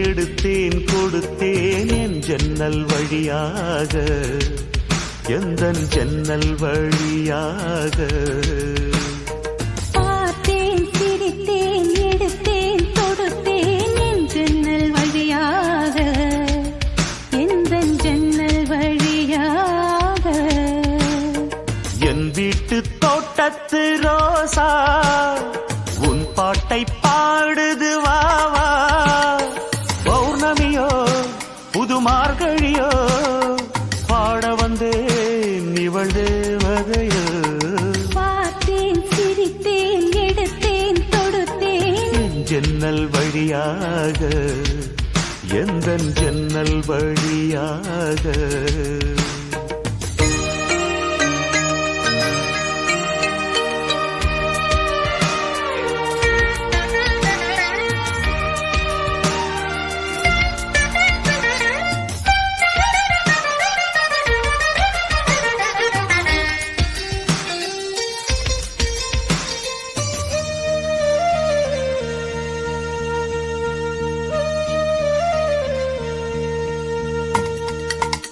எடுத்தேன் கொடுத்தேன் என் ஜன்னல் வழியாக எந்தன் ஜன்னல் வழியாக பார்த்தேன் சிரித்தேன் எடுத்தேன் கொடுத்தேன் என் ஜன்னல் வழியாக எந்தன் ஜன்னல் வழியாக என் வீட்டு தோட்டத்து ரோசா உன் பாட்டை பாடுது வாவா பௌர்ணமியோ புது மார்கழியோ பாட வந்தேன் இவள் தேவதையோ பார்த்தேன் சிரித்தேன் எடுத்தேன் தொடுத்தேன் ஜன்னல் வழியாக எந்தன் ஜன்னல் வழியாக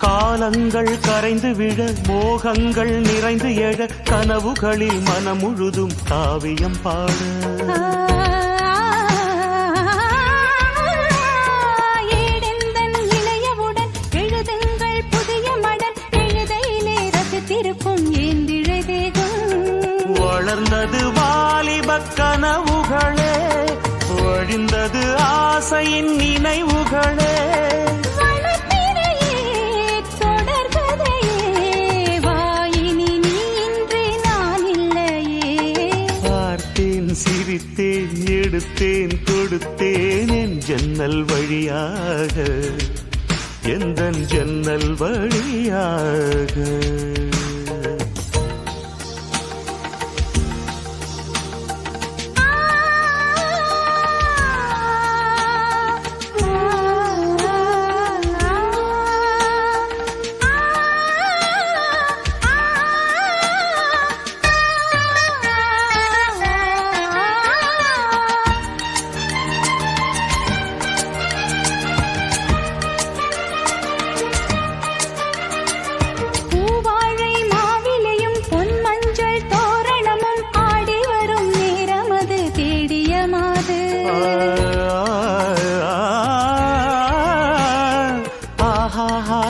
காலங்கள் கரைந்து விழ மோகங்கள் நிறைந்து எழ கனவுகளில் மனம் முழுதும் காவியம் பாட ஏடெந்தன் இளையவுடன் எழுதுங்கள் புதிய மடல் எழுதையிலே ரசித்திருக்கும் ஏந்திழை தேகம் வளர்ந்தது வாலிப கனவுகளே வழிந்தது ஆசையின் நினைவுகளே சிரித்தேன் எடுத்தேன் கொடுத்தேன் என் ஜன்னல் வழியாக எந்தன் ஜன்னல் வழியாக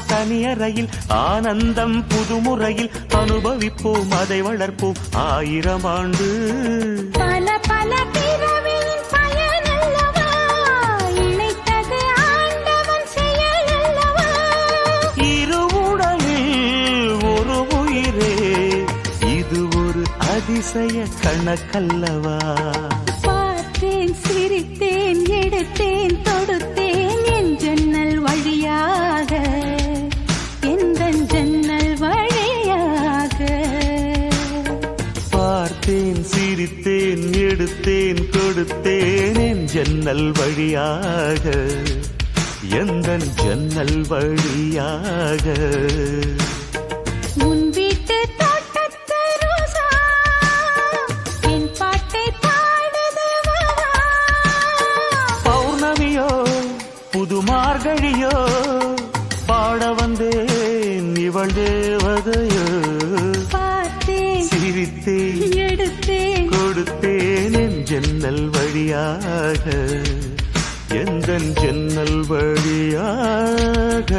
தனியறையில் ஆனந்தம் புதுமுறையில் அனுபவிப்போம் அதை வளர்ப்போம் 1000 ஆண்டு பல பல பிறவியின் பயனல்லவா இணைத்தது ஆண்டவன் செயலல்லவா இரு உடலில் ஒரு உயிரே இது ஒரு அதிசய கணக்கல்லவா பார்த்தேன் சிரித்தேன் எடுத்தேன் தொடுத்தேன் என் ஜன்னல் வழியாக எந்தன் ஜன்னல் வழியாக பார்த்தேன் சிரித்தேன் எடுத்தேன் கொடுத்தேன் என் ஜன்னல் வழியாக எந்தன் ஜன்னல் வழியாக உன் வீட்டு தோட்டத்து ரோசா என் பாட்டை பாடுது பௌர்ணமியோ புது மார்கழியோ பாட வந்தேன் இவள் தேவதையோ பார்த்தேன் சிரித்தேன் எடுத்தேன் கொடுத்தேன் என் ஜன்னல் வழியாக எந்தன் ஜன்னல் வழியாக